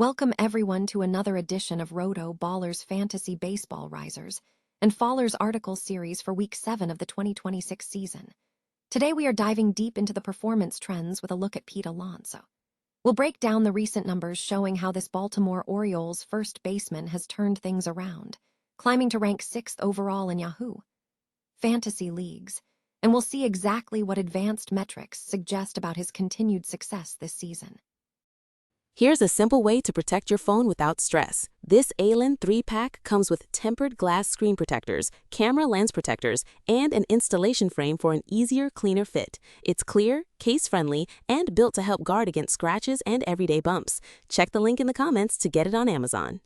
Welcome everyone to another edition of Roto Ballers Fantasy Baseball Risers and Fallers article series for Week 7 of the 2026 season. Today we are diving deep into the performance trends with a look at Pete Alonso. We'll break down the recent numbers showing how this Baltimore Orioles first baseman has turned things around, climbing to rank 6th overall in Yahoo Fantasy leagues, and we'll see exactly what advanced metrics suggest about his continued success this season. Here's a simple way to protect your phone without stress. This Allen 3-pack comes with tempered glass screen protectors, camera lens protectors, and an installation frame for an easier, cleaner fit. It's clear, case-friendly, and built to help guard against scratches and everyday bumps. Check the link in the comments to get it on Amazon.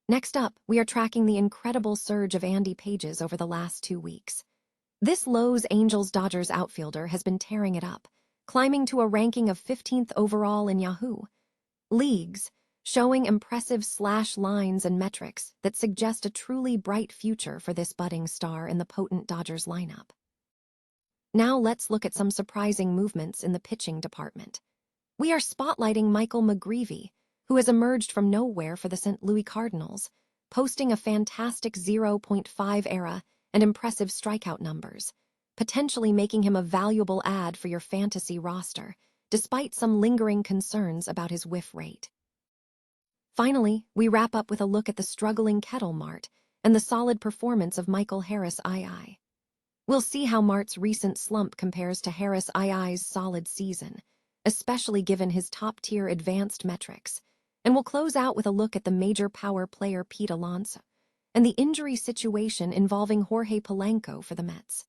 Next up, we are tracking the incredible surge of Andy Pages over the last 2 weeks. This Los Angeles-Dodgers outfielder has been tearing it up, climbing to a ranking of 15th overall in Yahoo leagues, showing impressive slash lines and metrics that suggest a truly bright future for this budding star in the potent Dodgers lineup. Now let's look at some surprising movements in the pitching department. We are spotlighting Michael McGreevy, who has emerged from nowhere for the St. Louis Cardinals, posting a fantastic 0.5 ERA and impressive strikeout numbers, potentially making him a valuable add for your fantasy roster, despite some lingering concerns about his whiff rate. Finally, we wrap up with a look at the struggling Kettle Mart and the solid performance of Michael Harris II. We'll see how Mart's recent slump compares to Harris II's solid season, especially given his top-tier advanced metrics, and we'll close out with a look at the major power player Pete Alonso and the injury situation involving Jorge Polanco for the Mets.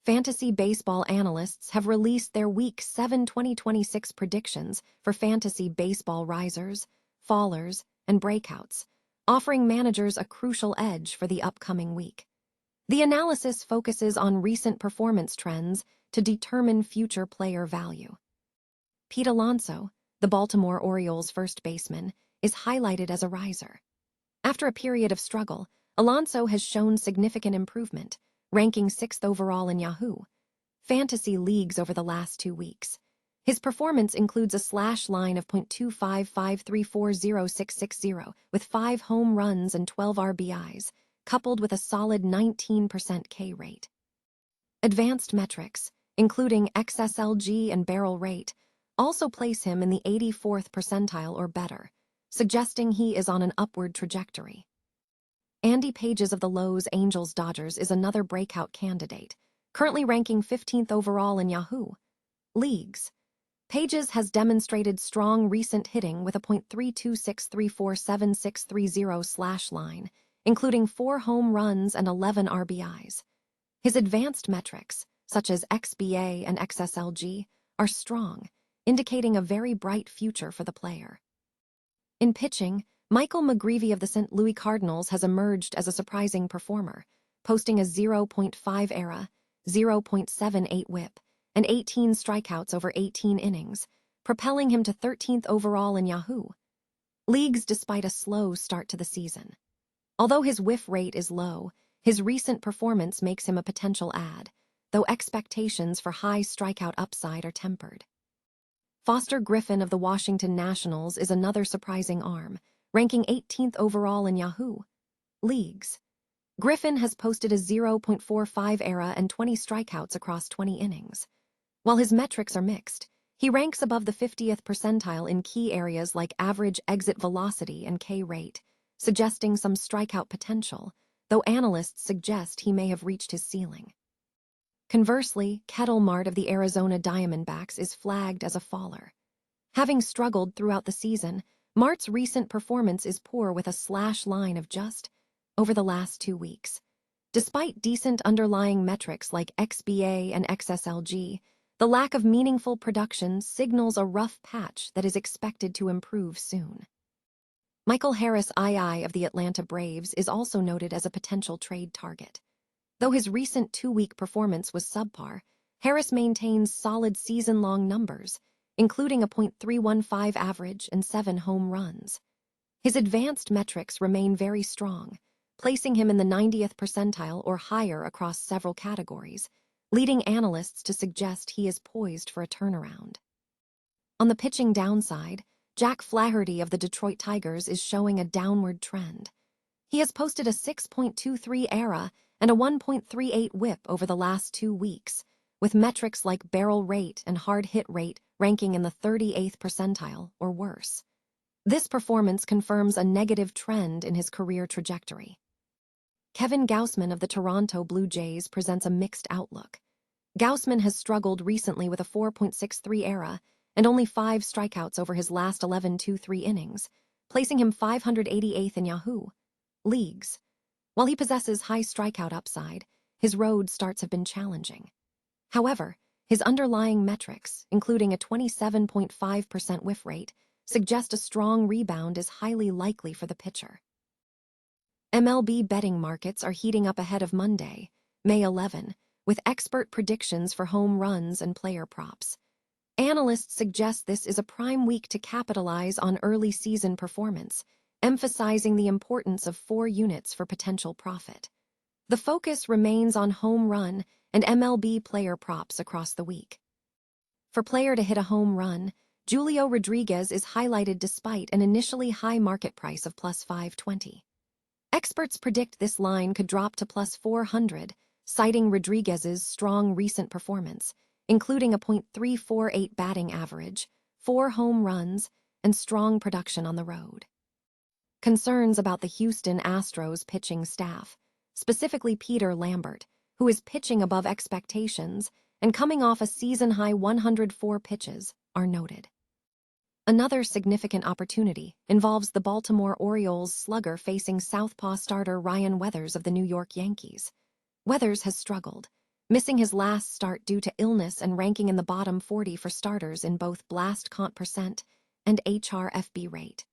Fantasy baseball analysts have released their Week 7 2026 predictions for fantasy baseball risers, fallers, and breakouts, offering managers a crucial edge for the upcoming week. The analysis focuses on recent performance trends to determine future player value. Pete Alonso, the Baltimore Orioles first baseman, is highlighted as a riser. After a period of struggle, Alonso has shown significant improvement, ranking 6th overall in Yahoo Fantasy leagues over the last 2 weeks. His performance includes a slash line of .255340660 with 5 home runs and 12 RBIs, coupled with a solid 19% K rate. Advanced metrics, including XSLG and barrel rate, also place him in the 84th percentile or better, suggesting he is on an upward trajectory. Andy Pages of the Los Angeles-Dodgers is another breakout candidate, currently ranking 15th overall in Yahoo leagues. Pages has demonstrated strong recent hitting with a .326347630 slash line, including 4 home runs and 11 RBIs. His advanced metrics, such as XBA and XSLG, are strong, indicating a very bright future for the player. In pitching, Michael McGreevy of the St. Louis Cardinals has emerged as a surprising performer, posting a 0.5 ERA, 0.78 WHIP, and 18 strikeouts over 18 innings, propelling him to 13th overall in Yahoo leagues despite a slow start to the season. Although his whiff rate is low, his recent performance makes him a potential add, though expectations for high strikeout upside are tempered. Foster Griffin of the Washington Nationals is another surprising arm, ranking 18th overall in Yahoo leagues. Griffin has posted a 0.45 ERA and 20 strikeouts across 20 innings. While his metrics are mixed, he ranks above the 50th percentile in key areas like average exit velocity and K rate, suggesting some strikeout potential, though analysts suggest he may have reached his ceiling. Conversely, Kettle Mart of the Arizona Diamondbacks is flagged as a faller. Having struggled throughout the season, Mart's recent performance is poor with a slash line of just over the last 2 weeks. Despite decent underlying metrics like XBA and XSLG, the lack of meaningful production signals a rough patch that is expected to improve soon. Michael Harris II of the Atlanta Braves is also noted as a potential trade target. Though his recent 2-week performance was subpar, Harris maintains solid season-long numbers, including a .315 average and 7 home runs. His advanced metrics remain very strong, placing him in the 90th percentile or higher across several categories, leading analysts to suggest he is poised for a turnaround. On the pitching downside, Jack Flaherty of the Detroit Tigers is showing a downward trend. He has posted a 6.23 ERA and a 1.38 WHIP over the last 2 weeks, with metrics like barrel rate and hard hit rate ranking in the 38th percentile or worse. This performance confirms a negative trend in his career trajectory. Kevin Gausman of the Toronto Blue Jays presents a mixed outlook. Gausman has struggled recently with a 4.63 ERA and only 5 strikeouts over his last 11 2-3 innings, placing him 588th in Yahoo leagues. While he possesses high strikeout upside, his road starts have been challenging. However, his underlying metrics, including a 27.5% whiff rate, suggest a strong rebound is highly likely for the pitcher. MLB betting markets are heating up ahead of Monday, May 11, with expert predictions for home runs and player props. Analysts suggest this is a prime week to capitalize on early season performance, emphasizing the importance of 4 units for potential profit. The focus remains on home run and MLB player props across the week. For player to hit a home run, Julio Rodriguez is highlighted despite an initially high market price of plus 520. Experts predict this line could drop to plus 400, citing Rodriguez's strong recent performance, including a .348 batting average, 4 home runs, and strong production on the road. Concerns about the Houston Astros pitching staff, specifically Peter Lambert, who is pitching above expectations and coming off a season-high 104 pitches, are noted. Another significant opportunity involves the Baltimore Orioles slugger facing southpaw starter Ryan Weathers of the New York Yankees. Weathers has struggled, missing his last start due to illness and ranking in the bottom 40 for starters in both blast count percent and HRFB rate.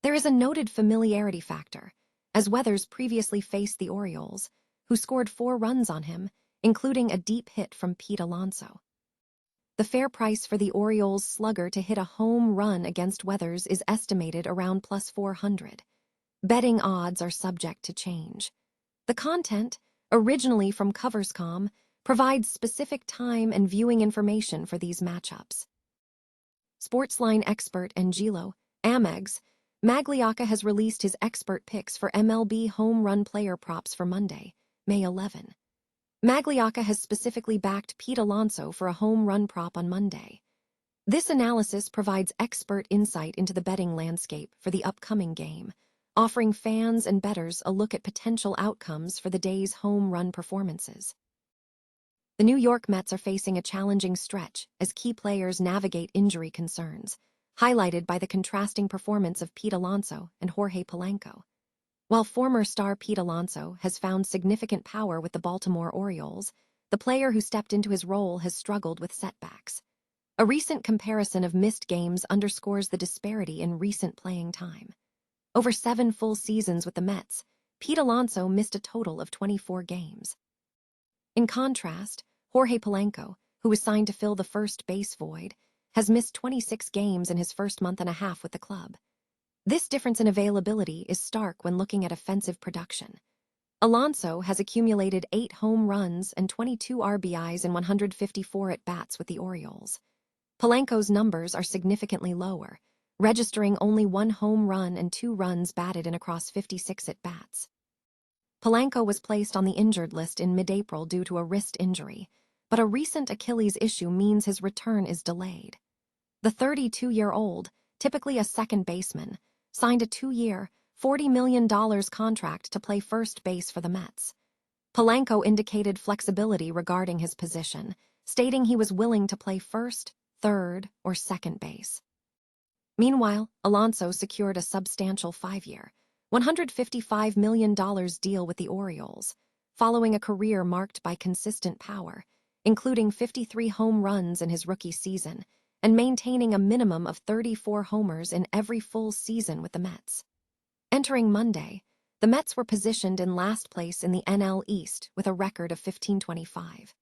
There is a noted familiarity factor, as Weathers previously faced the Orioles, who scored 4 runs on him, including a deep hit from Pete Alonso. The fair price for the Orioles slugger to hit a home run against Weathers is estimated around plus 400. Betting odds are subject to change. The content, originally from Coverscom, provides specific time and viewing information for these matchups. Sportsline expert Angelo Amegs Magliocca has released his expert picks for MLB home run player props for Monday, May 11. Magliocca has specifically backed Pete Alonso for a home run prop on Monday. This analysis provides expert insight into the betting landscape for the upcoming game, offering fans and bettors a look at potential outcomes for the day's home run performances. The New York Mets are facing a challenging stretch as key players navigate injury concerns, highlighted by the contrasting performance of Pete Alonso and Jorge Polanco. While former star Pete Alonso has found significant power with the Baltimore Orioles, the player who stepped into his role has struggled with setbacks. A recent comparison of missed games underscores the disparity in recent playing time. Over 7 full seasons with the Mets, Pete Alonso missed a total of 24 games. In contrast, Jorge Polanco, who was signed to fill the first base void, has missed 26 games in his first month and a half with the club. This difference in availability is stark when looking at offensive production. Alonso has accumulated 8 home runs and 22 RBIs in 154 at-bats with the Orioles. Polanco's numbers are significantly lower, registering only 1 home run and 2 runs batted in across 56 at-bats. Polanco was placed on the injured list in mid-April due to a wrist injury, but a recent Achilles issue means his return is delayed. The 32-year-old, typically a second baseman, signed a 2-year, $40 million contract to play first base for the Mets. Polanco indicated flexibility regarding his position, stating he was willing to play first, third, or second base. Meanwhile, Alonso secured a substantial 5-year, $155 million deal with the Orioles, following a career marked by consistent power, including 53 home runs in his rookie season, and maintaining a minimum of 34 homers in every full season with the Mets. Entering Monday, the Mets were positioned in last place in the NL East with a record of 15-25.